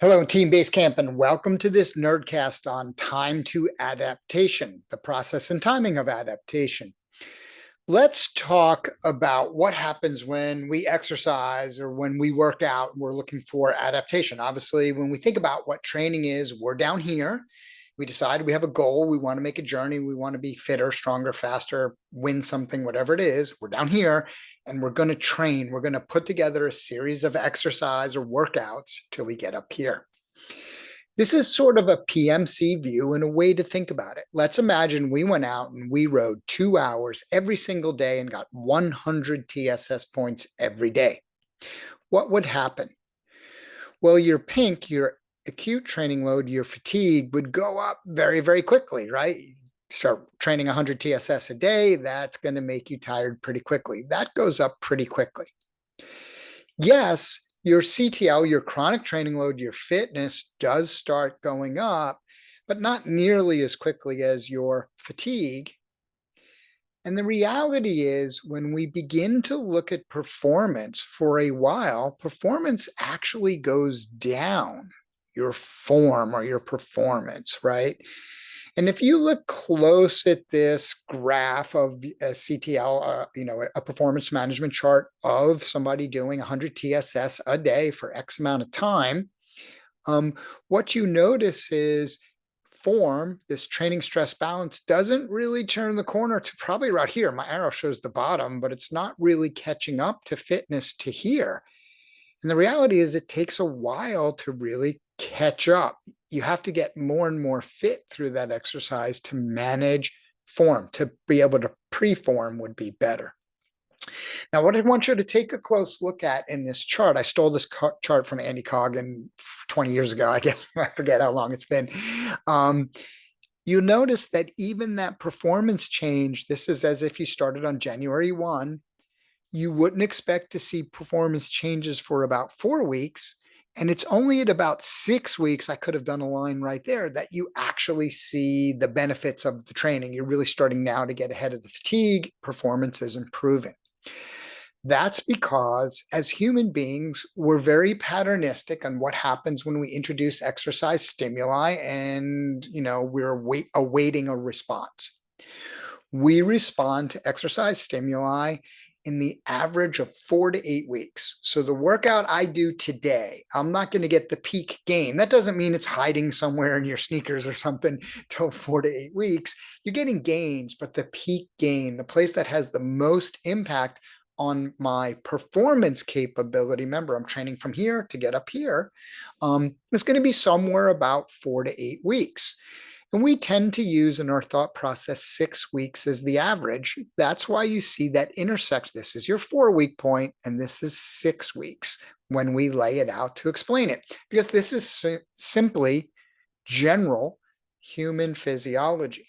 Hello, Team Basecamp, and welcome to this NerdCast on time to adaptation, the process and timing of adaptation. Let's talk about what happens when we exercise or when we work out and we're looking for adaptation. Obviously, when we think about what training is, we're down here. We decide we have a goal. We want to make a journey. We want to be fitter, stronger, faster, win something, whatever it is. We're down here and we're going to train. We're going to put together a series of exercise or workouts till we get up here. This is sort of a PMC view and a way to think about it. Let's imagine we went out and we rode 2 hours every single day and got 100 TSS points every day. What would happen? Well, your PINK, your acute training load, your fatigue would go up very, very quickly, right? Start training 100 TSS a day, that's going to make you tired pretty quickly. That goes up pretty quickly. Yes, your CTL, your chronic training load, your fitness does start going up, but not nearly as quickly as your fatigue. And the reality is, when we begin to look at performance for a while, performance actually goes down, your form or your performance, right? And if you look close at this graph of a CTL, a performance management chart of somebody doing 100 TSS a day for X amount of time, what you notice is form, this training stress balance, doesn't really turn the corner to probably right here. My arrow shows the bottom, but it's not really catching up to fitness to here. And the reality is it takes a while to really catch up. You have to get more and more fit through that exercise to manage form. To be able to pre-form would be better. Now, what I want you to take a close look at in this chart, I stole this chart from Andy Coggan 20 years ago. I guess I forget how long it's been. You notice that even that performance change, this is as if you started on January 1, you wouldn't expect to see performance changes for about 4 weeks. And it's only at about 6 weeks, I could have done a line right there, that you actually see the benefits of the training. You're really starting now to get ahead of the fatigue. Performance is improving. That's because as human beings, we're very patternistic on what happens when we introduce exercise stimuli and, we're awaiting a response. We respond to exercise stimuli in the average of 4 to 8 weeks. So the workout I do today, I'm not going to get the peak gain. That doesn't mean it's hiding somewhere in your sneakers or something till 4 to 8 weeks. You're getting gains, but the peak gain, the place that has the most impact on my performance capability, remember, I'm training from here to get up here, is going to be somewhere about 4 to 8 weeks. And we tend to use in our thought process 6 weeks as the average. That's why you see that intersect. This is your 4-week point, and this is 6 weeks when we lay it out to explain it, because this is simply general human physiology.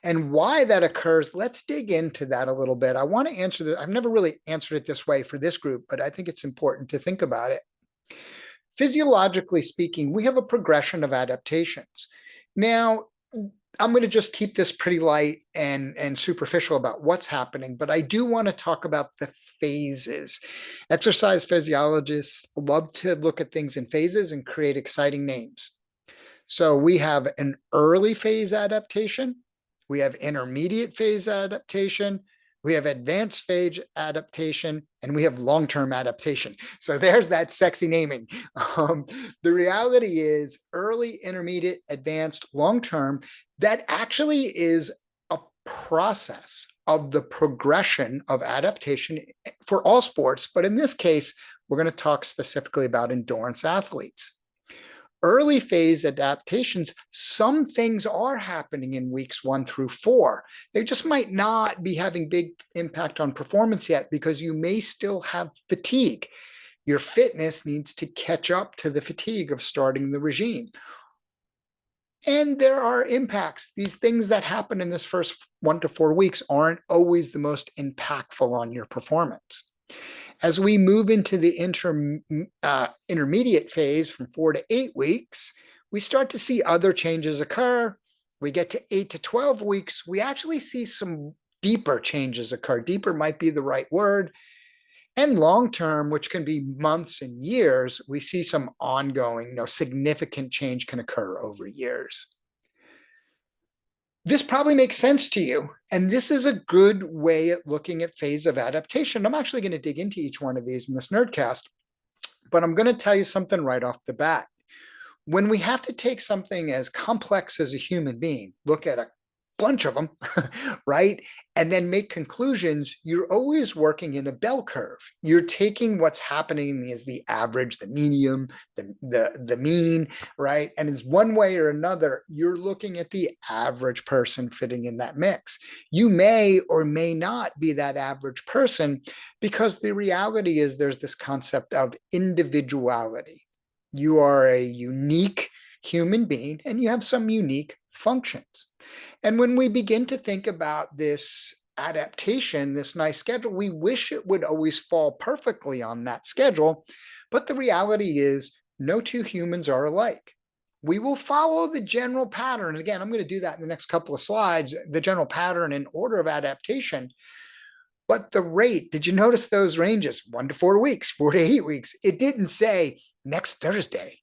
And why that occurs, let's dig into that a little bit. I want to answer that. I've never really answered it this way for this group, but I think it's important to think about it. Physiologically speaking, we have a progression of adaptations. Now, I'm going to just keep this pretty light and superficial about what's happening, but I do want to talk about the phases. Exercise physiologists love to look at things in phases and create exciting names. So we have an early phase adaptation, we have intermediate phase adaptation, we have advanced phase adaptation, and we have long-term adaptation. So there's that sexy naming. The reality is early, intermediate, advanced, long-term, that actually is a process of the progression of adaptation for all sports. But in this case, we're going to talk specifically about endurance athletes. Early phase adaptations, some things are happening in weeks 1 through 4. They just might not be having big impact on performance yet because you may still have fatigue. Your fitness needs to catch up to the fatigue of starting the regime. And there are impacts. These things that happen in this first 1 to 4 weeks aren't always the most impactful on your performance. As we move into the intermediate phase from 4 to 8 weeks, we start to see other changes occur. We get to 8 to 12 weeks, we actually see some deeper changes occur. Deeper might be the right word. And long term, which can be months and years, we see some ongoing, significant change can occur over years. This probably makes sense to you. And this is a good way at looking at phase of adaptation. I'm actually going to dig into each one of these in this Nerdcast, but I'm going to tell you something right off the bat. When we have to take something as complex as a human being, look at a bunch of them, right? And then make conclusions, you're always working in a bell curve. You're taking what's happening as the average, the medium, the mean, right? And it's one way or another, you're looking at the average person fitting in that mix. You may or may not be that average person, because the reality is there's this concept of individuality. You are a unique human being and you have some unique functions. And when we begin to think about this adaptation, this nice schedule, we wish it would always fall perfectly on that schedule. But the reality is, no two humans are alike. We will follow the general pattern. Again, I'm going to do that in the next couple of slides, the general pattern and order of adaptation. But the rate, did you notice those ranges? 1 to 4 weeks, 4 to 8 weeks. It didn't say next Thursday,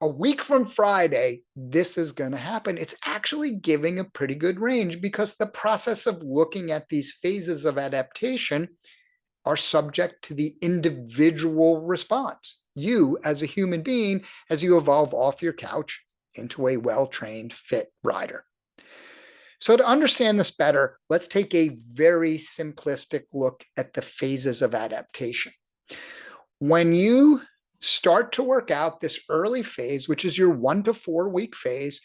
a week from Friday, this is going to happen. It's actually giving a pretty good range, because the process of looking at these phases of adaptation are subject to the individual response. You, as a human being, as you evolve off your couch into a well-trained, fit rider. So to understand this better, let's take a very simplistic look at the phases of adaptation. When you start to work out this early phase, which is your 1 to 4 week phase,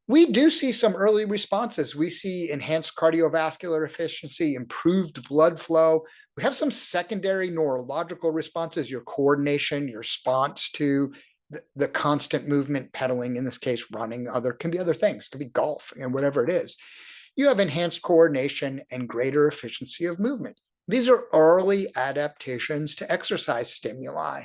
we do see some early responses. We see enhanced cardiovascular efficiency, improved blood flow. We have some secondary neurological responses, your coordination, your response to the constant movement, pedaling, in this case, running, can be other things, it could be golf, and whatever it is. You have enhanced coordination and greater efficiency of movement. These are early adaptations to exercise stimuli.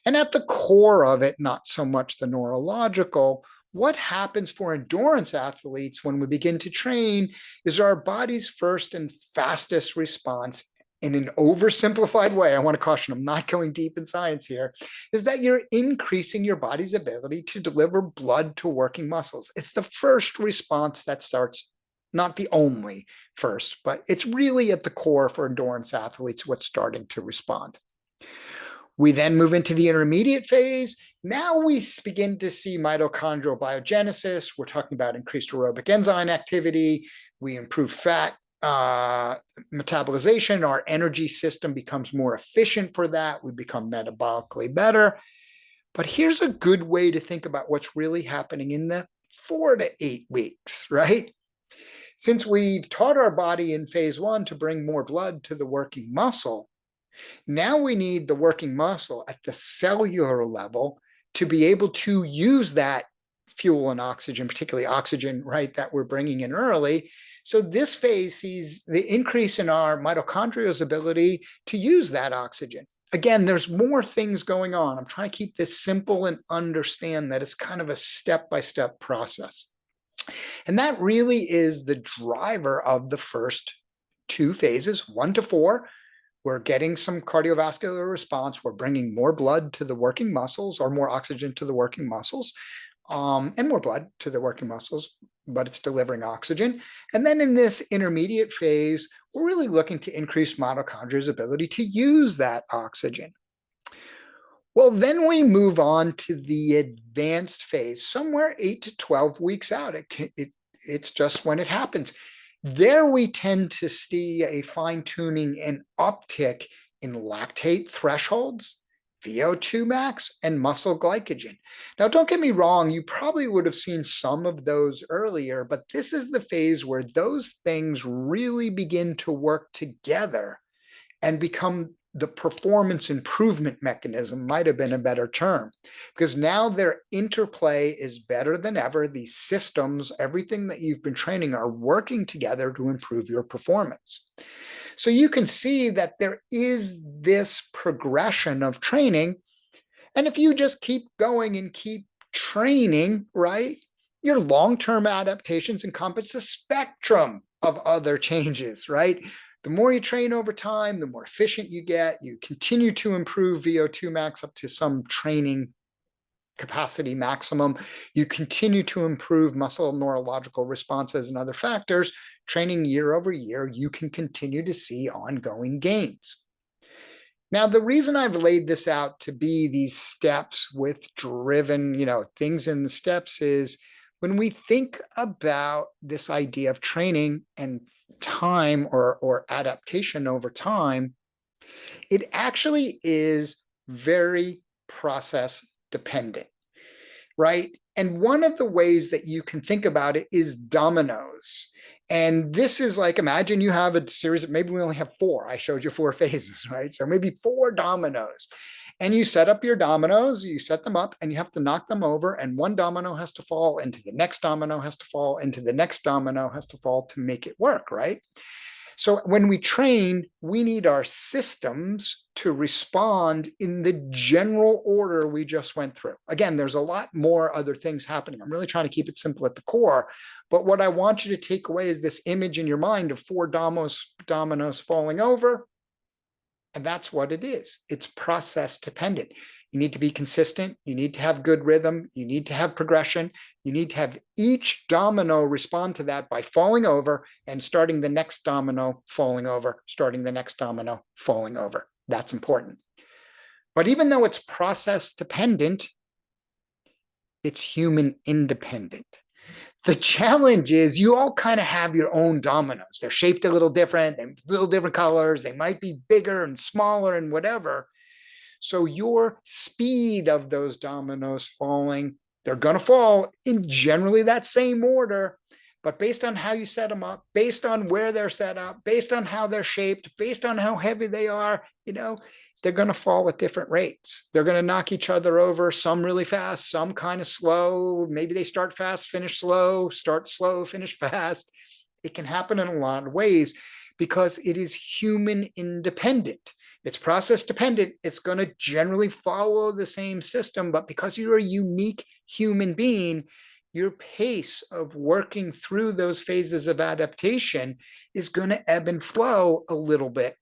And at the core of it, not so much the neurological, what happens for endurance athletes when we begin to train is our body's first and fastest response, in an oversimplified way, I want to caution, I'm not going deep in science here, is that you're increasing your body's ability to deliver blood to working muscles. It's the first response that starts, not the only first, but it's really at the core for endurance athletes what's starting to respond. We then move into the intermediate phase. Now we begin to see mitochondrial biogenesis. We're talking about increased aerobic enzyme activity. We improve fat metabolization. Our energy system becomes more efficient for that. We become metabolically better. But here's a good way to think about what's really happening in the 4 to 8 weeks, right? Since we've taught our body in phase 1 to bring more blood to the working muscle, now we need the working muscle at the cellular level to be able to use that fuel and oxygen, particularly oxygen, right, that we're bringing in early. So this phase sees the increase in our mitochondria's ability to use that oxygen. Again, there's more things going on. I'm trying to keep this simple and understand that it's kind of a step-by-step process. And that really is the driver of the first 2 phases, 1 to 4. We're getting some cardiovascular response. We're bringing more blood to the working muscles, or more oxygen to the working muscles, and more blood to the working muscles, but it's delivering oxygen. And then in this intermediate phase, we're really looking to increase mitochondria's ability to use that oxygen. Well, then we move on to the advanced phase, somewhere 8 to 12 weeks out. It's just when it happens. There we tend to see a fine-tuning and uptick in lactate thresholds, VO2 max, and muscle glycogen. Now, don't get me wrong, you probably would have seen some of those earlier, but this is the phase where those things really begin to work together and become the performance improvement mechanism, might have been a better term, because now their interplay is better than ever. These systems, everything that you've been training, are working together to improve your performance. So you can see that there is this progression of training. And if you just keep going and keep training, right, your long-term adaptations encompass a spectrum of other changes, right? The more you train over time, the more efficient you get. You continue to improve VO2 max up to some training capacity maximum. You continue to improve muscle neurological responses and other factors. Training year over year, you can continue to see ongoing gains. Now, the reason I've laid this out to be these steps with driven, things in the steps is when we think about this idea of training and time or adaptation over time, it actually is very process dependent, right? And one of the ways that you can think about it is dominoes. And this is like, imagine you have a series of, maybe we only have four. I showed you four phases, right? So maybe four dominoes. And you set up your dominoes, you set them up, and you have to knock them over. And one domino has to fall into the next domino has to fall into the next domino has to fall to make it work, right? So when we train, we need our systems to respond in the general order we just went through. Again, there's a lot more other things happening. I'm really trying to keep it simple at the core. But what I want you to take away is this image in your mind of four dominoes falling over. And that's what it is. It's process dependent. You need to be consistent. You need to have good rhythm. You need to have progression. You need to have each domino respond to that by falling over and starting the next domino falling over, starting the next domino falling over. That's important. But even though it's process dependent, it's human independent. The challenge is you all kind of have your own dominoes. They're shaped a little different, they're little different colors. They might be bigger and smaller and whatever. So your speed of those dominoes falling, they're going to fall in generally that same order. But based on how you set them up, based on where they're set up, based on how they're shaped, based on how heavy they are, they're going to fall at different rates. They're going to knock each other over, some really fast, some kind of slow. Maybe they start fast, finish slow, start slow, finish fast. It can happen in a lot of ways because it is human independent. It's process dependent. It's going to generally follow the same system, but because you're a unique human being, your pace of working through those phases of adaptation is going to ebb and flow a little bit.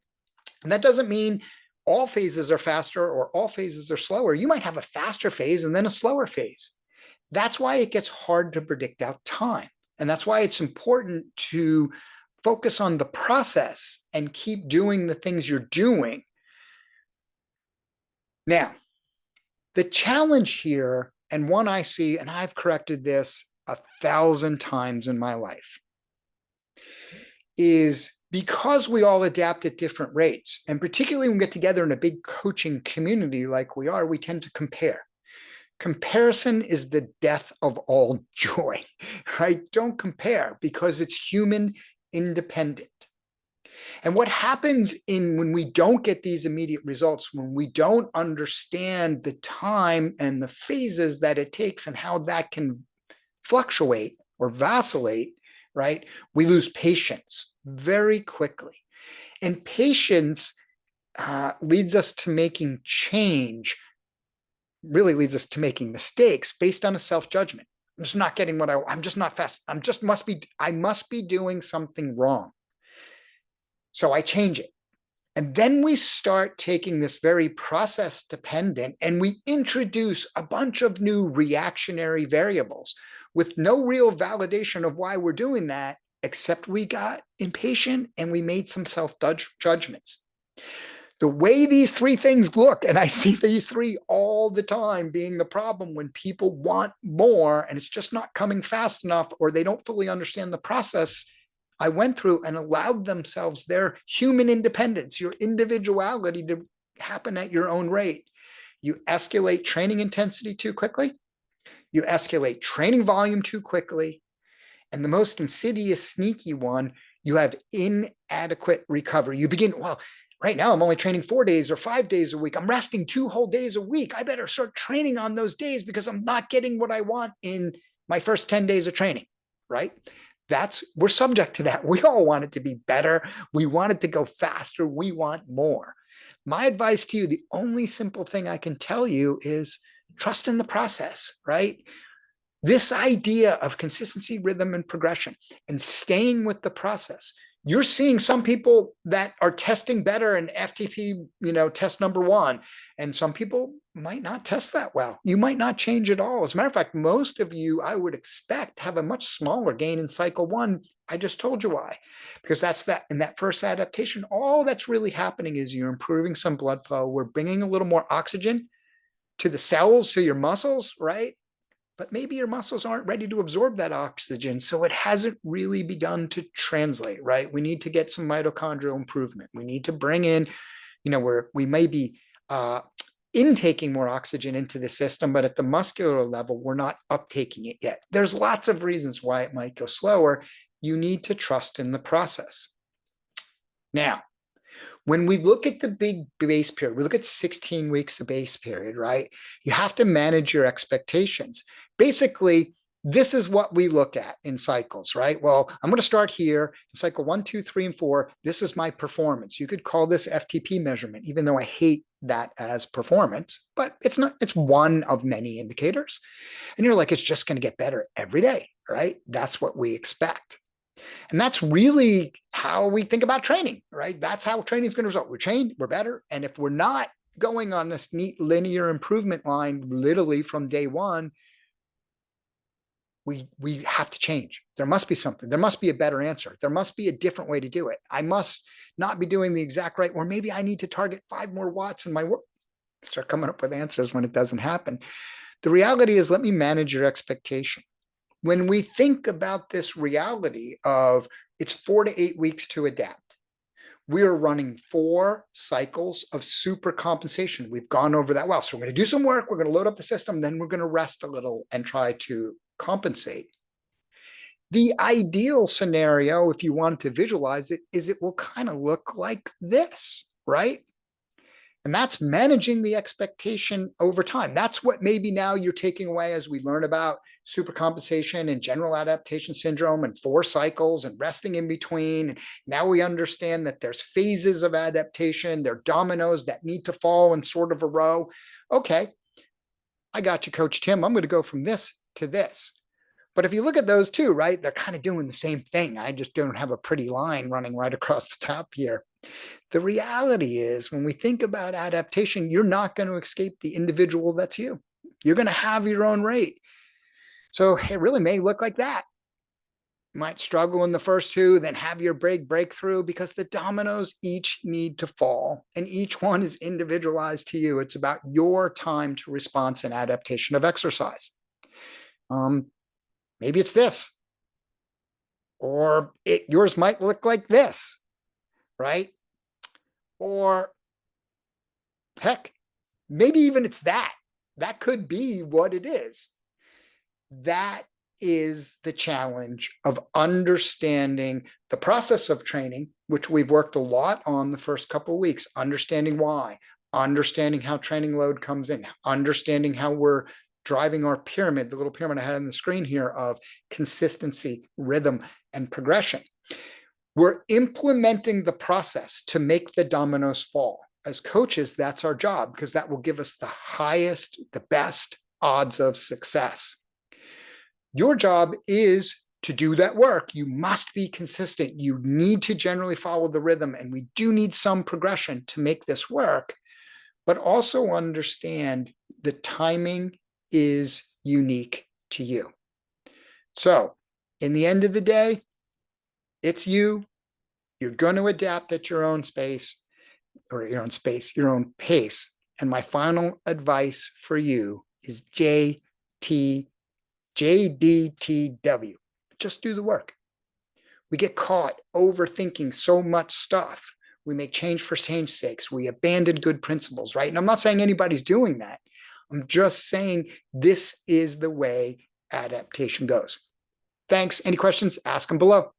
And that doesn't mean all phases are faster or all phases are slower. You might have a faster phase and then a slower phase. That's why it gets hard to predict out time. And that's why it's important to focus on the process and keep doing the things you're doing. Now, the challenge here, and one I see, and I've corrected this 1,000 times in my life, is because we all adapt at different rates, and particularly when we get together in a big coaching community like we are, we tend to compare. Comparison is the death of all joy, right? Don't compare because it's human independent. And what happens when we don't get these immediate results, when we don't understand the time and the phases that it takes and how that can fluctuate or vacillate, right? We lose patience very quickly. And patience leads us to making change, really leads us to making mistakes based on a self-judgment. I'm just not getting I'm just not fast. I must be doing something wrong. So I change it. And then we start taking this very process dependent and we introduce a bunch of new reactionary variables with no real validation of why we're doing that, except we got impatient and we made some self-judgments. The way these three things look, and I see these three all the time being the problem when people want more and it's just not coming fast enough or they don't fully understand the process I went through and allowed themselves their human independence, your individuality to happen at your own rate. You escalate training intensity too quickly. You escalate training volume too quickly. And the most insidious, sneaky one, you have inadequate recovery. You begin, well, right now I'm only training 4 days or 5 days a week. I'm resting 2 whole days a week. I better start training on those days because I'm not getting what I want in my first 10 days of training, right? We're subject to that. We all want it to be better. We want it to go faster. We want more. My advice to you, the only simple thing I can tell you is trust in the process, right? This idea of consistency, rhythm, and progression and staying with the process. You're seeing some people that are testing better in FTP, test number one, and some people might not test that well. You might not change at all. As a matter of fact, most of you, I would expect, have a much smaller gain in cycle one. I just told you why, because that's that in that first adaptation. All that's really happening is you're improving some blood flow. We're bringing a little more oxygen to the cells, to your muscles, right? But maybe your muscles aren't ready to absorb that oxygen. So it hasn't really begun to translate, right? We need to get some mitochondrial improvement. We need to bring in, where we may be intaking more oxygen into the system, but at the muscular level, we're not uptaking it yet. There's lots of reasons why it might go slower. You need to trust in the process. Now, when we look at the big base period, we look at 16 weeks of base period, right? You have to manage your expectations. Basically, this is what we look at in cycles, right? Well, I'm going to start here in cycle 1, 2, 3, and 4. This is my performance. You could call this FTP measurement, even though I hate that as performance, but it's not, it's one of many indicators. And you're like, it's just going to get better every day, right? That's what we expect. And that's really how we think about training, right? That's how training is going to result. We're trained, we're better. And if we're not going on this neat linear improvement line, literally from day one, we have to change. There must be something. There must be a better answer. There must be a different way to do it. I must not be doing the exact right, or maybe I need to target 5 more watts in my work. Start coming up with answers when it doesn't happen. The reality is, let me manage your expectation. When we think about this reality of it's 4 to 8 weeks to adapt, we are running 4 cycles of super compensation. We've gone over that well. So we're going to do some work. We're going to load up the system. Then we're going to rest a little and try to compensate. The ideal scenario, if you want to visualize it, is it will kind of look like this, right? And that's managing the expectation over time. That's what maybe now you're taking away as we learn about supercompensation and general adaptation syndrome and 4 cycles and resting in between. And now we understand that there's phases of adaptation. There are dominoes that need to fall in sort of a row. Okay, I got you, Coach Tim. I'm going to go from this to this. But if you look at those two, right, they're kind of doing the same thing. I just don't have a pretty line running right across the top here. The reality is, when we think about adaptation, you're not going to escape the individual that's you. You're going to have your own rate. So it really may look like that. You might struggle in the first 2, then have your breakthrough, because the dominoes each need to fall and each one is individualized to you. It's about your time to response and adaptation of exercise. Maybe it's this, or yours might look like this, right? Or heck, maybe even it's that. That could be what it is. That is the challenge of understanding the process of training, which we've worked a lot on the first couple of weeks, understanding why, understanding how training load comes in, understanding how we're driving our pyramid, the little pyramid I had on the screen here of consistency, rhythm, and progression. We're implementing the process to make the dominoes fall. As coaches, that's our job, because that will give us the highest, the best odds of success. Your job is to do that work. You must be consistent. You need to generally follow the rhythm, and we do need some progression to make this work, but also understand the timing is unique to you. So in the end of the day, it's you. You're going to adapt at your own space, or your own pace. And my final advice for you is JDTW. Just do the work. We get caught overthinking so much stuff. We make change for change's sake. We abandon good principles, right? And I'm not saying anybody's doing that. I'm just saying this is the way adaptation goes. Thanks. Any questions? Ask them below.